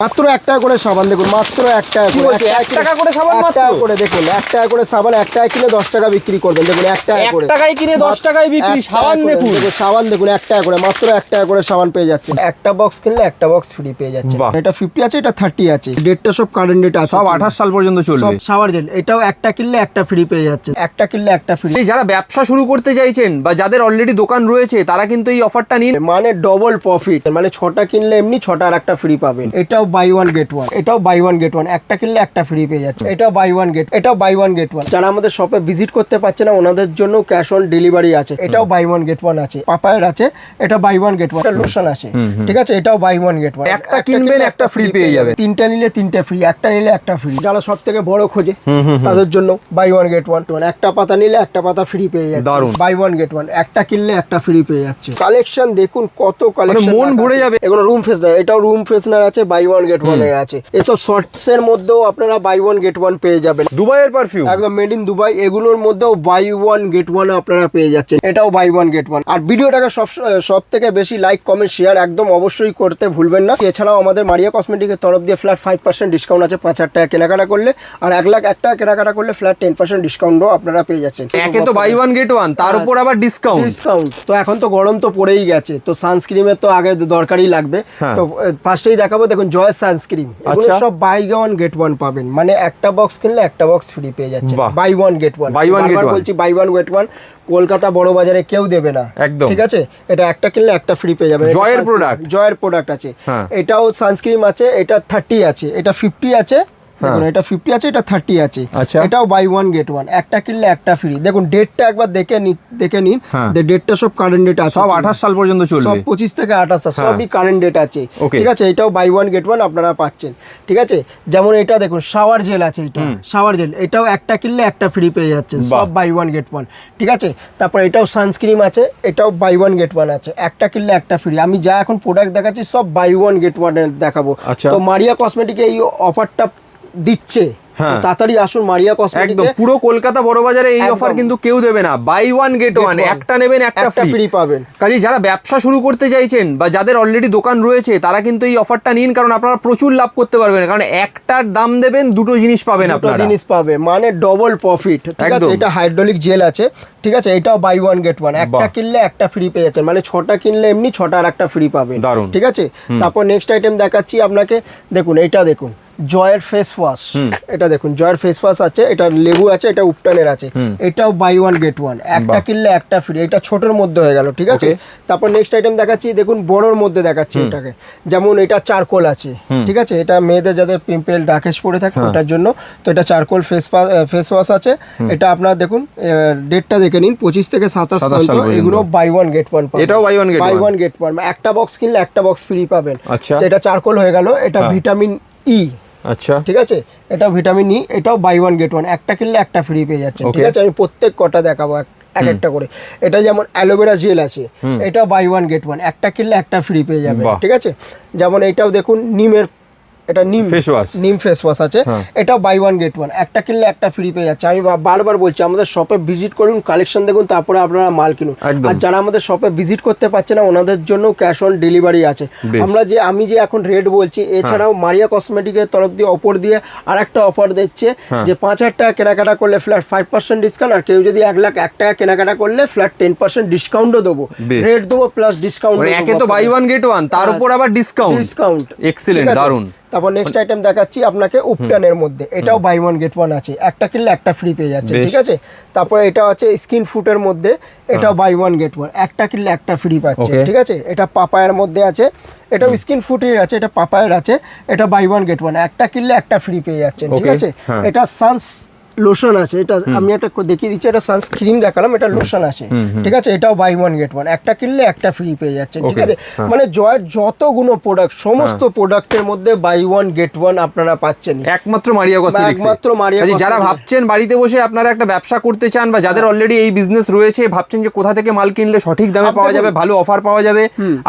মাত্র 1 টাকা করে সাবান দেখুন, মাত্র 1 টাকা করে। 1 টাকা করে সাবান মাত্র? 1 টাকা করে দেখুন, 1 টাকা করে সাবান 1 টাকা কিনে 10 টাকা বিক্রি করবেন। দেখুন 1 টাকা করে, 1 টাকায় কিনে 10 টাকায় বিক্রি। সাবান দেখুন, সাবান দেখুন 1 টাকা করে, মাত্র 1 টাকা করে সাবান পেয়ে যাচ্ছে। একটা বক্স কিনলে একটা বক্স ফ্রি পেয়ে যাচ্ছে। এটা 50 আছে, এটা 30 আছে, ডেটটা সব কারেন্ট ডেট আছে, সব 28 সাল পর্যন্ত চলবে। সব শাওয়ার জেল, এটাও একটা কিনলে একটা ফ্রি পেয়ে যাচ্ছে, একটা কিনলে একটা ফ্রি। এই যারা ব্যবসা শুরু করতে চাইছেন বা যাদের অলরেডি দোকান রয়েছে তারা কিন্তু এই অফারটা নিন, মানে ডবল প্রফিট। মানে 6টা কিনলে এমনি 6টা আর একটা ফ্রি পাবেন। এটাও বাই ওয়ান গেট ওয়ান, এটাও বাই ওয়ান গেট ওয়ান, একটা কিনলে একটা ফ্রি পেয়ে যাচ্ছে। এটাও বাই ওয়ান গেট, এটাও বাই ওয়ান গেট ওয়ান। যারা আমাদের শপে ভিজিট করতে পারছে না ওনাদের জন্য ক্যাশ অন ডেলিভারি আছে। এটাও বাই ওয়ান গেট ওয়ান আছে, পাপায়ের আছে, এটা বাই ওয়ান গেট ওয়ান। এটা লোশন আছে, ঠিক আছে, এটাও বাই ওয়ান গেট ওয়ান। একটা কিনবেন একটা ফ্রি পেয়ে যাবে। 3টা নিলে 3টে ফ্রি, একটা নিলে একটা ফ্রি। যারা সব থেকে বড় খোঁজে তাদের জন্য বাই ওয়ান গেট ওয়ান। একটা পাতা নিলে একটা পাতা ফ্রি পেয়ে যাচ্ছে, দারুন। বাই ওয়ান গেট ওয়ান, একটা কিনলে একটা ফ্রি পেয়ে যাচ্ছে। কালেকশন দেখুন কত কালেকশন, মন ভরে যাবে। এগুলো রুম ফ্রেশনার, এটাও রুম ফ্রেশনার আছে, বাই ওয়ান গেট ওয়ান এর আছে। এসব শর্টস এর মধ্যেও আপনারা বাই ওয়ান গেট ওয়ান পেয়ে যাবেন। দুবাইয়ের পারফিউম, একদম মেড ইন দুবাই। এগুলোর মধ্যেও বাই ওয়ান গেট ওয়ান আপনারা পেয়ে যাচ্ছেন, এটাও বাই ওয়ান গেট ওয়ান। আর ভিডিওটাকে সব থেকে বেশি লাইক কমেন্ট শেয়ার একদম অবশ্যই করতে ভুলবেন না। এছাড়াও আমাদের মারিয়া কসমেটিকের তরফ দিয়ে ফ্ল্যাট 5% ডিসকাউন্ট আছে 5,000 টাকা কেনাকাটা করলে, আর 1,01,000 টাকা কেনাকাটা করলে ফ্ল্যাট 10% ডিসকাউন্টও আপনারা পেয়ে যাচ্ছেন। একে তো বাই ওয়ান গেট ওয়ান, তার উপর আবার ডিসকাউন্ট। তো এখন তো গরম তো পড়েই গেছে, তো সানস্ক্রিমের তো আগে দরকারই লাগবে। তো ফার্স্টেই দেখাবো, দেখুন জয় সানস্ক্রিন, এগুলো সব বাই ওয়ান গেট ওয়ান পাবেন। মানে একটা বক্স কিনলে একটা বক্স ফ্রি পেয়ে যাচ্ছে, বাই ওয়ান গেট ওয়ান। বারবার বলছি buy one get one, Kolkata বড় বাজারে কেউ দেবে না একদম, ঠিক আছে। এটা একটা কিনলে একটা ফ্রি পেয়ে যাবে। জয়ের প্রোডাক্ট, জয়ের প্রোডাক্ট আছে, এটাও সানস্ক্রিন আছে, এটা 30 আছে, এটা 50 আছে। দেখুন এটা 50 আছে, এটা 30 আছে, এটাও বাই ওয়ান গেট ওয়ান, একটা কিনলে একটা ফ্রি। দেখুন ডেটটা একবার দেখে নিন, ডেটটা সব কারেন্ট ডেট আছে, সব 28 সাল পর্যন্ত চলবে, সব 25 থেকে 28 সাল সবই কারেন্ট ডেট আছে, ঠিক আছে। এটাও বাই ওয়ান গেট ওয়ান আপনারা পাচ্ছেন, ঠিক আছে। যেমন এটা দেখুন শাওয়ার জেল আছে, এটা শাওয়ার জেল, এটাও একটা কিনলে একটা ফ্রি পেয়ে যাচ্ছেন, সব বাই ওয়ান গেট ওয়ান, ঠিক আছে। তারপর এটাও সানস্ক্রিন আছে, এটাও বাই ওয়ান গেট ওয়ান আছে, একটা কিনলে একটা ফ্রি। আমি যা এখন প্রোডাক্ট দেখাচ্ছি সব বাই ওয়ান গেট ওয়ান দেখাবো। তো মারিয়া কসমেটিকে এই অফারটা দিচ্ছে, তাড়াতাড়ি আসুন মারিয়া কসমেটিক। একদম পুরো কলকাতা বড় বাজারে এই অফার কিন্তু কেউ দেবে না। বাই ওয়ান গেট ওয়ান, একটা নেবেন একটা ফ্রি পাবেন। কাজে যারা ব্যবসা শুরু করতে চাইছেন বা যাদের অলরেডি দোকান রয়েছে তারা কিন্তু এই অফারটা নিন, কারণ আপনারা প্রচুর লাভ করতে পারবেন। কারণ একটার দাম দেবেন দুটো জিনিস পাবেন, আপনারা জিনিস পাবে, মানে ডবল প্রফিট, ঠিক আছে। এটা হাইড্রোলিক জেল আছে, ঠিক আছে, এটাও বাই ওয়ান গেট ওয়ান, একটা কিনলে একটা ফ্রি পেয়ে যাচ্ছেন। মানে 6টা কিনলে এমনি 6টা আর একটা ফ্রি পাবেন, ঠিক আছে। তারপর নেক্সট আইটেম দেখাচ্ছি আপনাকে, দেখুন এটা দেখুন জয়ের ফেস ওয়াশ, এটা দেখুন জয়ের ফেস ওয়াশ আছে, এটা লেবু আছে, এটা উপটানের আছে, এটাও বাই ওয়ান গেট ওয়ান, একটা কিনলে একটা ফ্রি। এটা ছোটোর মধ্যে হয়ে গেল, ঠিক আছে। তারপর নেক্সট আইটেম দেখাচ্ছি, দেখুন বড়োর মধ্যে দেখাচ্ছি এটাকে। যেমন এটা চারকোল আছে, ঠিক আছে, এটা মেয়েদের যাদের পিম্পল ডাকেশ পড়ে থাকে ওটার জন্য। তো এটা চারকোল ফেস ওয়াশ আছে, এটা আপনার দেখুন ডেটটা দেখে নিন 25 থেকে 27 পর্যন্ত। এগুলো বাই ওয়ান গেট ওয়ান, এটাও বাই ওয়ান গেট ওয়ান, একটা বক্স কিনলে একটা বক্স ফ্রি পাবেন। এটা চারকোল হয়ে গেল, এটা ভিটামিন ই, আচ্ছা, ঠিক আছে, এটাও ভিটামিন ই, এটাও বাই ওয়ান গেট ওয়ান, একটা কিনলে একটা ফ্রি পেয়ে যাচ্ছে, ঠিক আছে। আমি প্রত্যেক কটা দেখাবো এক একটা করে। এটা যেমন অ্যালোভেরা জেল আছে, এটাও বাই ওয়ান গেট ওয়ান, একটা কিনলে একটা ফ্রি পেয়ে যাবে, ঠিক আছে। যেমন এটাও দেখুন নিমের, এটা নিম ফেস ওয়াশ আছে, এটাও বাই ওয়ান গেট ওয়ান, একটা কিনলে একটা ফ্রি পেয়ে যাচ্ছে। আমি বারবার বলছি আমাদের শপে ভিজিট করুন, কালেকশন দেখুন, তারপরে আপনারা মাল কিনুন। আর যারা আমাদের শপে ভিজিট করতে পারছে না ওনাদের জন্য ক্যাশ অন ডেলিভারি আছে। আমি যে এখন রেট বলছি, এছাড়াও মারিয়া কসমেটিকের তরফ দিয়ে অপর দিয়ে আর একটা অফার দিচ্ছে যে 5,000 টাকা কেনাকাটা করলে ফ্ল্যাট 5% ডিসকাউন্ট, আর কেউ যদি 1,01,000 টাকা কেনাকাটা করলে ফ্ল্যাট 10% ডিসকাউন্টও দেবো, রেট দেবো প্লাস ডিসকাউন্ট। একে তো বাই ওয়ান গেট ওয়ান, তার উপর আবার ডিসকাউন্ট, এক্সিলেন্ট, দারুন। তারপর নেক্সট আইটেম দেখাচ্ছি আপনাকে উপটানের মধ্যে, এটাও বাই ওয়ান গেট ওয়ান আছে, একটা কিনলে একটা ফ্রি পেয়ে যাচ্ছে, ঠিক আছে। তারপরে এটা আছে স্কিন ফুটের মধ্যে, এটাও বাই ওয়ান গেট ওয়ান, একটা কিনলে একটা ফ্রি পাচ্ছে, ঠিক আছে। এটা পাপায়ের মধ্যে আছে, এটাও স্কিন ফুটের আছে, এটা পাপায়ের আছে, এটা বাই ওয়ান গেট ওয়ান, একটা কিনলে একটা ফ্রি পেয়ে যাচ্ছে, ঠিক আছে। এটা সানস লোশন আছে, এটা আমি একটা দেখিয়ে দিচ্ছি, এটা সানস্ক্রিন দেখালাম, এটা লোশন আছে, ঠিক আছে, এটাও বাই ওয়ান গেট ওয়ান, একটা কিনলে একটা ফ্রি পেয়ে যাচ্ছে, ঠিক আছে। মানে জয়ের যতগুলো প্রোডাক্ট, সমস্ত প্রোডাক্টের মধ্যে বাই ওয়ান গেট ওয়ান আপনারা পাচ্ছেন একমাত্র মারিয়া কসমেটিক্স। একমাত্র মারিয়া কসমেটিক্স। যারা ভাবছেন বাড়িতে বসে আপনারা একটা ব্যবসা করতে চান বা যাদের অলরেডি এই বিজনেস রয়েছে, ভাবছেন যে কোথা থেকে মাল কিনলে সঠিক দামে পাওয়া যাবে, ভালো অফার পাওয়া যাবে,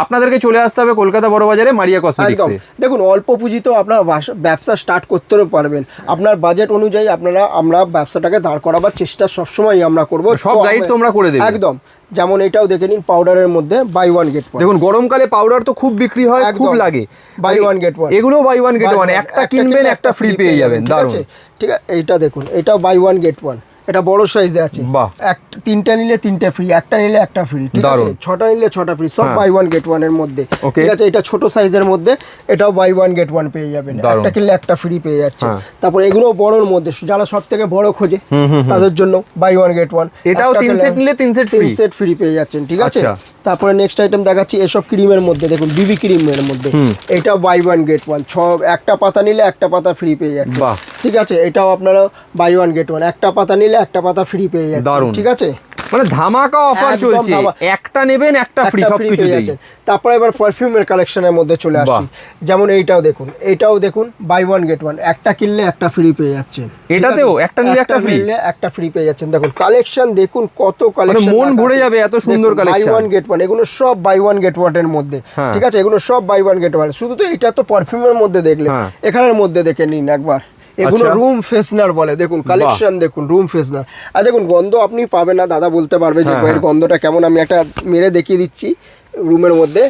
আপনাদেরকে চলে আসতে হবে কলকাতা বড় বাজারে মারিয়া কসমেটিক্সে। দেখুন অল্প পুঁজিতেও আপনারা ব্যবসা স্টার্ট করতে পারবেন, আপনার বাজেট অনুযায়ী আমরা আমরা ব্যবসাটাকে দাঁড় করাবার চেষ্টা সবসময় আমরা করব। সব গাইড তোমরা করে দেবে একদম। যেমন এটাও দেখে নিন, পাউডারের মধ্যে বাই ওয়ান গেট ওয়ান। দেখুন গরমকালে পাউডার তো খুব বিক্রি হয়, খুব লাগে, বাই ওয়ান গেট ওয়ান, এগুলো বাই ওয়ান গেট ওয়ান, একটা কিনবেন একটা ফ্রি পেয়ে যাবেন। দারুণ। ঠিক আছে, এইটা দেখুন, এটাও বাই ওয়ান গেট ওয়ান, এটা বড় সাইজে আছে। বাহ। তিনটা নিলে তিনটে ফ্রি, একটা নিলে একটা ফ্রি, ঠিক আছে, ছটা নিলে ছটা ফ্রি, সব বাই ওয়ান গেট ওয়ান এর মধ্যে। ঠিক আছে, এটা ছোট সাইজের মধ্যে, এটাও বাই ওয়ান গেট ওয়ান পেয়ে যাবেন, একটা কিনলে একটা ফ্রি পেয়ে যাচ্ছে। তারপর এগুলো বড়র মধ্যে, যারা সব থেকে বড় খোঁজে তাদের জন্য বাই ওয়ান গেট ওয়ান, এটাও 3 সেট নিলে 3 সেট ফ্রি পেয়ে যাচ্ছেন। ঠিক আছে, তারপরে নেক্সট আইটেম দেখাচ্ছি, এসব ক্রিমের মধ্যে দেখুন, বিবি ক্রিমের মধ্যে, এটাও বাই ওয়ান গেট ওয়ান, একটা পাতা নিলে একটা পাতা ফ্রি পেয়ে যাচ্ছে। ঠিক আছে, এটাও আপনারা বাই ওয়ান গেট ওয়ান, একটা পাতা নিলে একটা পাতা ফ্রি পেয়ে যাচ্ছে। ঠিক আছে, মানে ধামাকা অফার চলছে, একটা নেবেন একটা ফ্রি, সবকিছুতেই। তারপরে এবার পারফিউমের কালেকশনের মধ্যে চলে আসছি, যেমন এইটাও দেখুন, এটাও দেখুন বাই ওয়ান গেট ওয়ান, একটা কিনলে একটা ফ্রি পেয়ে যাচ্ছেন। এটাতেও একটা নিলে একটা ফ্রি পেয়ে যাচ্ছেন। দেখুন কালেকশন দেখুন, কত কালেকশন, মন ভরে যাবে, এত সুন্দর collection. Buy one get one, এগুলো সব বাই ওয়ান গেট ওয়ান এর মধ্যে। ঠিক আছে, এগুলো সব বাই ওয়ান গেট ওয়ান। শুধু তো এটা তো পারফিউমের মধ্যে দেখলে, এখানের মধ্যে দেখে নিন একবার, এগুলো রুম ফ্রেশনার বলে। দেখুন কালেকশন দেখুন, রুম ফ্রেশনার। আর দেখুন গন্ধ আপনি পাবেন না, দাদা বলতে পারবে যে এর গন্ধটা কেমন। আমি একটা মেরে দেখিয়ে দিচ্ছি রুমের মধ্যে।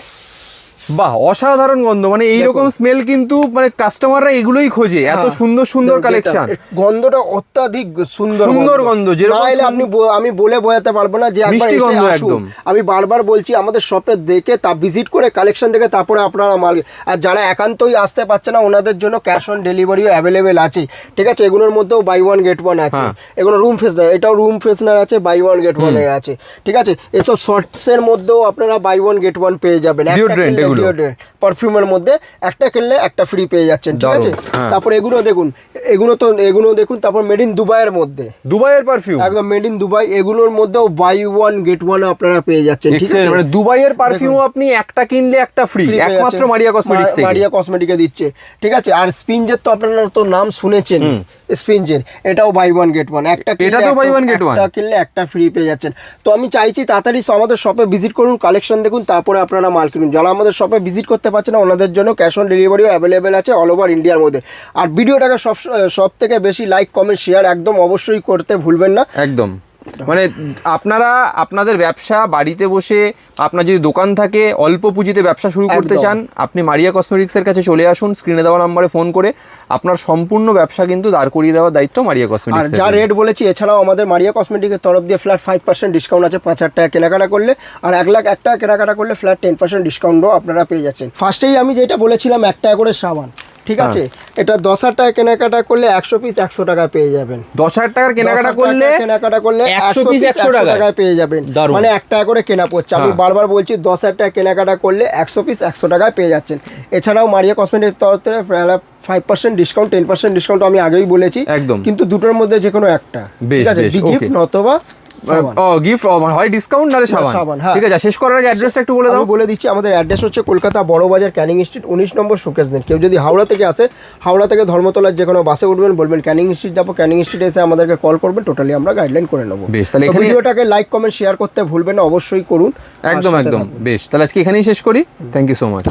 বাহ, অসাধারণ গন্ধ, মানে এইরকম স্মেল কিন্তু মানে কাস্টমাররা এগুলোই খোঁজে, এত সুন্দর সুন্দর কালেকশন। গন্ধটা অত্যাধিক সুন্দর গন্ধ, যেরকম আমি বলে বোঝাতে পারবো না যে মিষ্টি গন্ধ একদম। আমি বারবার বলছি, আমাদের শপে দেখে তা ভিজিট করে কালেকশন দেখে তারপরে আপনারা মাল। আর যারা একান্তই আসতে পারছে না, ওনাদের জন্য ক্যাশ অন ডেলিভারিও অ্যাভেলেবেল আছে। ঠিক আছে, এগুলোর মধ্যেও বাই ওয়ান গেট ওয়ান আছে। এগুলো রুম ফ্রেশনার, এটাও রুম ফ্রেশনার আছে, বাই ওয়ান গেট ওয়ান এর আছে। ঠিক আছে, এসব শর্টসের মধ্যেও আপনারা বাই ওয়ান গেট ওয়ান পেয়ে যাবেন। পারফিউমের মধ্যে একটা কিনলে একটা ফ্রি পেয়ে যাচ্ছেন। ঠিক আছে, তারপর এগুলো দেখুন, এগুলো দেখুন, তারপর মেড ইন দুবাইয়ের মধ্যে, দুবাইয়ের পারফিউম, একদম মেড ইন দুবাই, এগুলোর মধ্যেও বাই ওয়ান গেট ওয়ান আপনারা পেয়ে যাচ্ছেন। ঠিক আছে, মানে দুবাইয়ের পারফিউম আপনি একটা কিনলে একটা ফ্রি, একমাত্র মারিয়া কসমেটিক্স থেকে। মারিয়া কসমেটিকে দিচ্ছে। ঠিক আছে, আর স্পিঞ্জের তো আপনারা তো নাম শুনেছেন, স্পিঞ্জের, এটাও বাই ওয়ান গেট ওয়ান, একটা কিনলে একটা ফ্রি পেয়ে যাচ্ছেন। তো আমি চাইছি তাড়াতাড়ি আমাদের শপে ভিজিট করুন, কালেকশন দেখুন, তারপরে আপনারা মাল কিনুন। যারা আমাদের শপে ভিজিট করতে পারছে না, ওনাদের জন্য ক্যাশ অন ডেলিভারিও অ্যাভেলেবেল আছে অল ওভার ইন্ডিয়ার মধ্যে। আর ভিডিওটাকে সব থেকে বেশি লাইক কমেন্ট শেয়ার একদম অবশ্যই করতে ভুলবেন না। একদম, মানে আপনারা আপনাদের ব্যবসা বাড়িতে বসে, আপনার যদি দোকান থাকে, অল্প পুঁজিতে ব্যবসা শুরু করতে চান, আপনি মারিয়া কসমেটিক্সের কাছে চলে আসুন, স্ক্রিনে দেওয়া নম্বরে ফোন করে আপনার সম্পূর্ণ ব্যবসা কিন্তু দাঁড় করিয়ে দেওয়ার দায়িত্ব মারিয়া কসমেটিক্স। আর যা রেট বলেছি, এছাড়াও আমাদের মারিয়া কসমেটিক্সের তরফ দিয়ে ফ্ল্যাট 5% ডিসকাউন্ট আছে 5,000 টাকা কেনাকাটা করলে, আর 1,01,000 টাকা কেনাকাটা করলে ফ্ল্যাট 10% ডিসকাউন্টও আপনারা পেয়ে যাচ্ছেন। ফার্স্টেই আমি যেটা বলেছিলাম, 1 টাকা করে সাবান, ঠিক আছে, এটা 10,000 টাকা কেনাকাটা করলে 100 পিস 100 টাকায় পেয়ে যাবেন। 10,000 টাকার কেনাকাটা করলে 100 পিস 100 টাকায় পেয়ে যাবেন, মানে 1 টাকা করে কেনা পড়ছে। আমি বারবার বলছি, 10,000 টাকা কেনাকাটা করলে 100 পিস 100 টাকায় পেয়ে যাচ্ছেন। এছাড়াও মারিয়া কসমেটিক্স তরফ থেকে 5% ডিসকাউন্ট, 10% ডিসকাউন্ট আমি আগেই বলেছি, একদম, কিন্তু দুটোর মধ্যে যে কোনো একটা, ঠিক আছে, গিফট নতবা গিফট হয় ডিসকাউন্ট নালে সাবান। ঠিক আছে, শেষ করার আগে অ্যাড্রেসটা একটু বলে দাও। বলে দিচ্ছি, আমাদের অ্যাড্রেস হচ্ছে কলকাতা বড় বাজার, ক্যানিং স্ট্রিট, 19 নম্বর শোকেস নেট। কেউ যদি হাওড়া থেকে আসে, হাওড়া থেকে ধর্মতলার যে কোনো বাসে উঠবেন, বলবেন ক্যানিং স্ট্রিট যাবো, ক্যানিং স্ট্রিটে এসে আমাদেরকে কল করবেন, টোটালি আমরা গাইডলাইন করে নেবো। বেশ, তাহলে ভিডিওটাকে লাইক কমেন্ট শেয়ার করতে ভুলবেন না, অবশ্যই করুন। একদম একদম, বেশ, তাহলে আজকে এখানেই শেষ করি। Thank you so much.